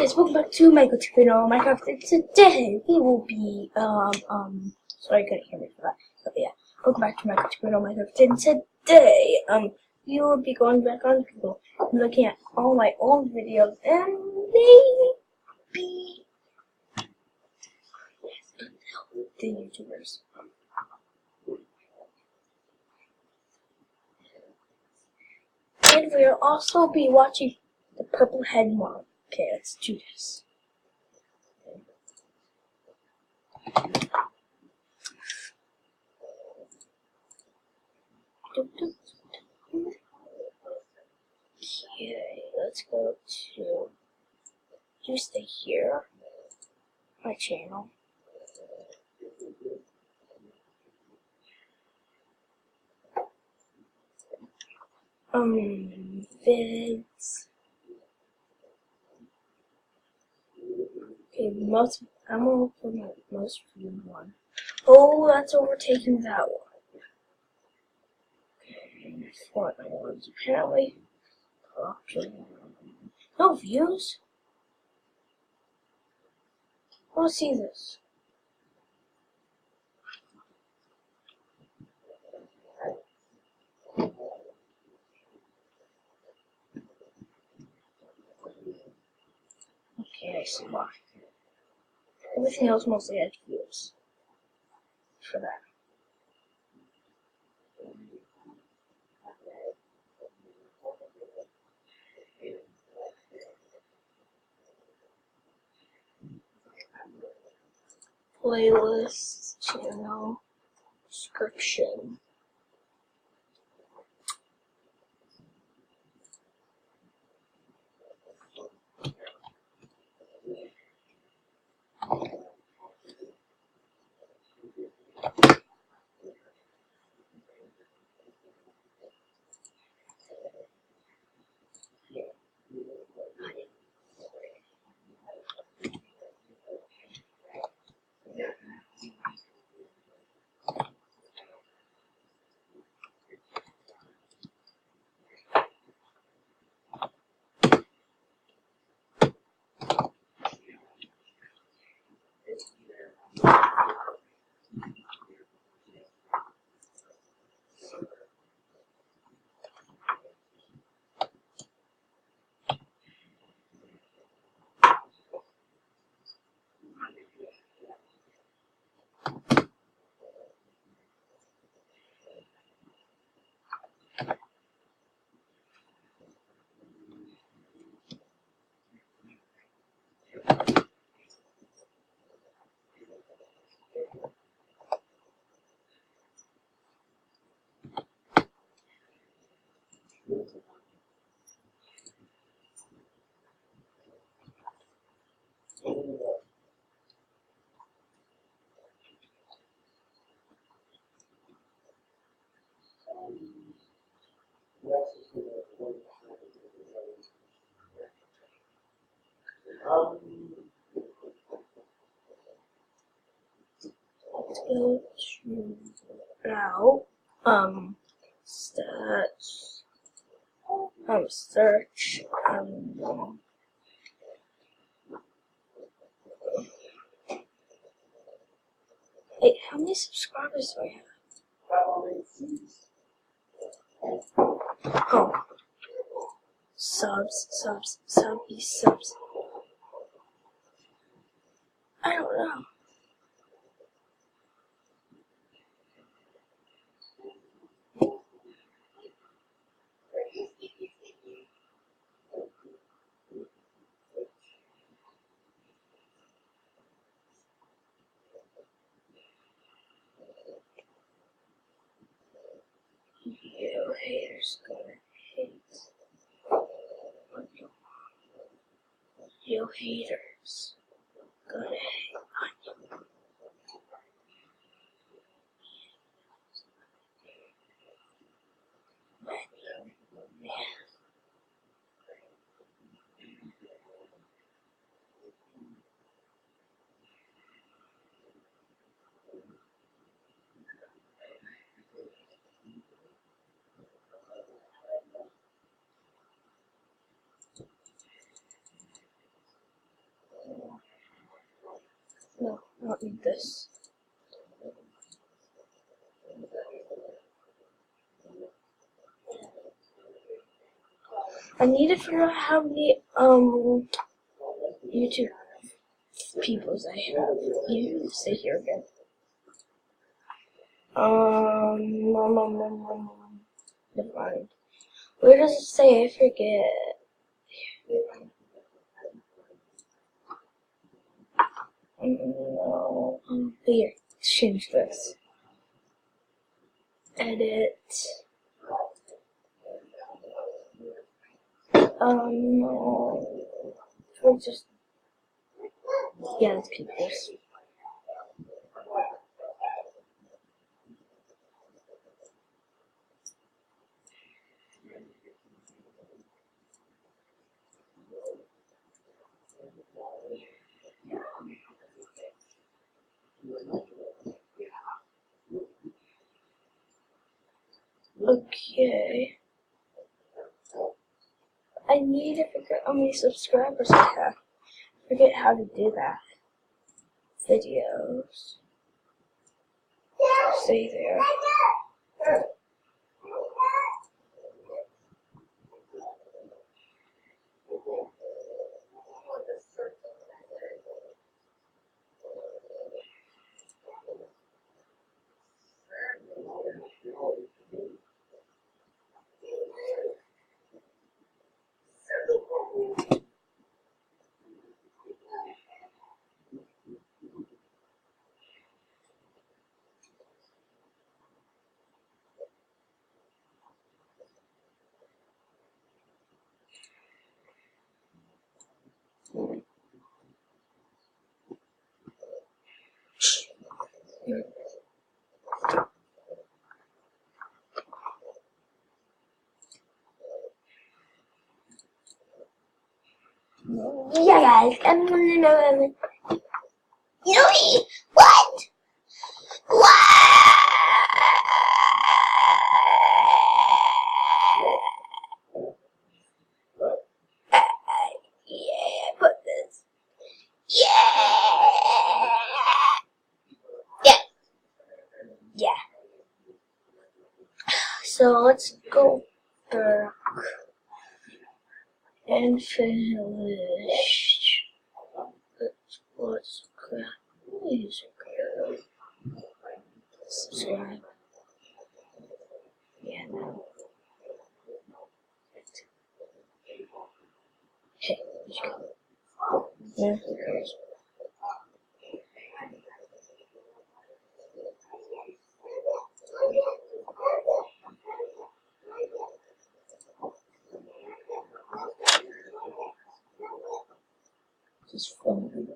guys, welcome back to my channel, Minecraft, and today we will be, sorry I couldn't hear me for that, but yeah, welcome back to my channel, Minecraft, and today, we will be going back on Google and looking at all my old videos, and maybe the YouTubers. And we'll also be watching the Purple Head Mom. Okay, let's do this. Okay, let's go to, you stay here, my channel. Vids. Okay, I'm gonna put my most viewed one. Oh, that's overtaking that one. Okay, Fortnite ones apparently. No views? I wanna see this. Okay, I see why. Everything else mostly had views. For that. Playlist, channel, description. Let's go to now, stats, search, hey, how many subscribers do I have? Oh, subs. I don't know. You haters gonna hate. You haters gonna hate on you. Man. I don't need this. I need to figure out how many YouTube peoples I have. You stay here again. Never mind. Where does it say? I forget. No. Here, change this. Edit. No. We'll just. Yeah, let's keep this. Okay. I need to figure out how many subscribers I have. Forget how to do that. Videos. Stay there. Yeah, guys. Yui! What? What? Yeah, put this. Yeah! Yeah. Yeah. So let's go back and finish. Let's grab music. Subscribe. Yeah, no. Hey, let's go. Yeah, here's. Just phone.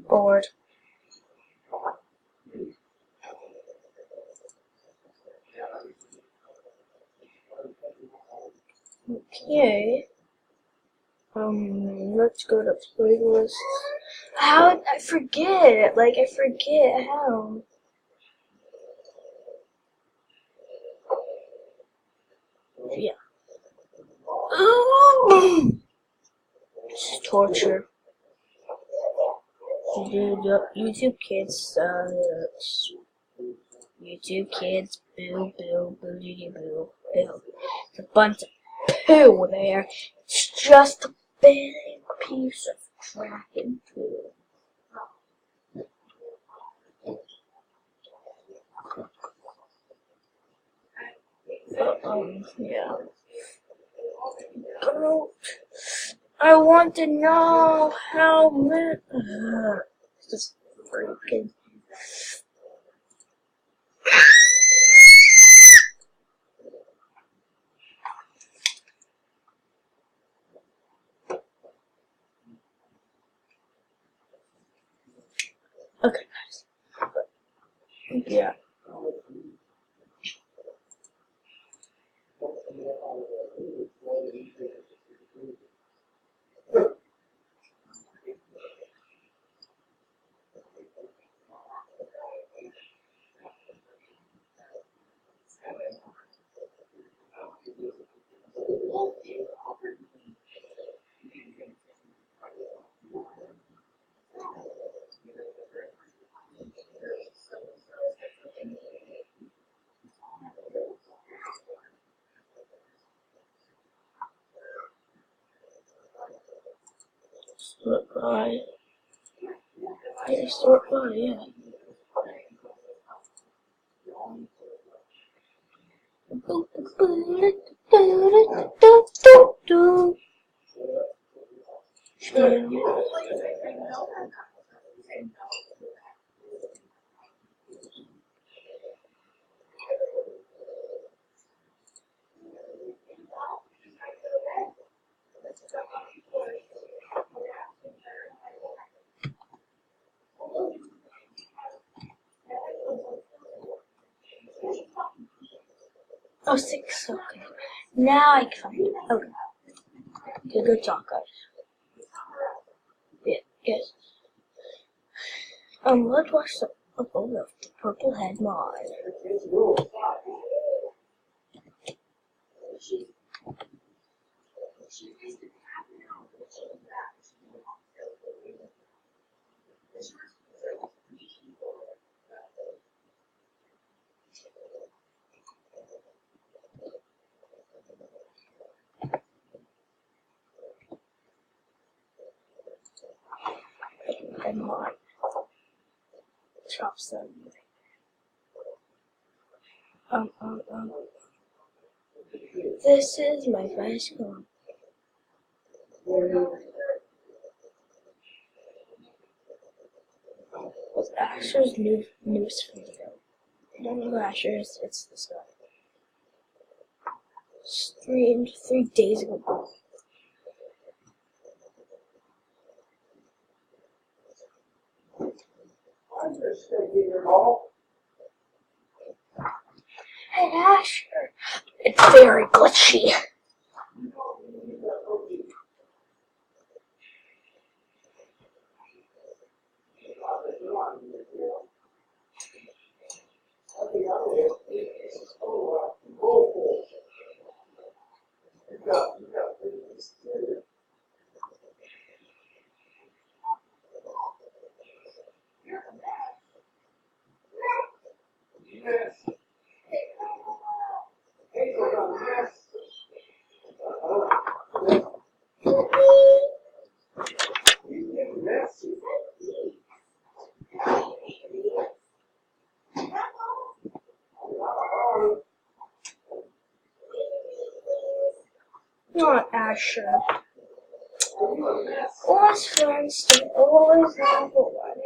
Bored. Okay. Let's go to playlists. How I forget? Like I forget how. Yeah. It's torture. Dude, YouTube kids sucks. YouTube kids, boo, boo, boo, doo, boo, boo. It's a bunch of poo there. It's just a big piece of crap and poo. Yeah. I want to know how many. Just freaking. Okay, guys. Yeah. Sort by. Yeah, sort by, yeah. Oh, 6, okay. Now I can find it. Okay. Good talk, guys. Yeah, yes. Let's watch the episode of the Purple Head Mod. Head Mod. Chop some. This is my bicycle. With Asher's newest video. I don't know who Asher is, it's this guy. Streamed 3 days ago. Hey Asher, it's very glitchy. Not Asher. Always friends to always number one.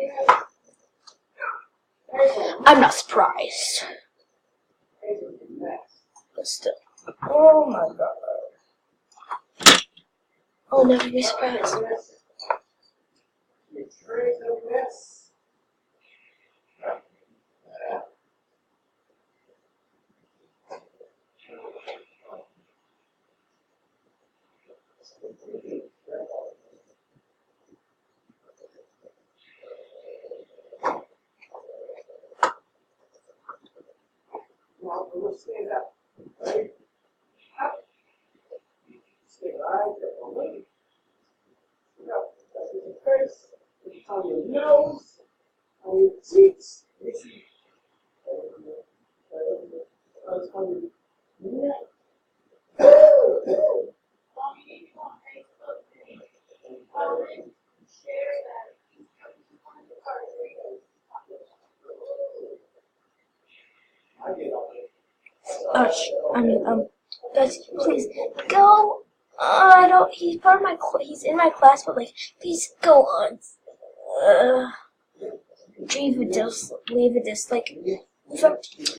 I'm not surprised. But still. Oh my god. I'll never be surprised. On your nose, on your cheeks, on your neck. Guys, please go. I don't. He's part of my. He's in my class, but like, please go on. Leave a dislike. In fact,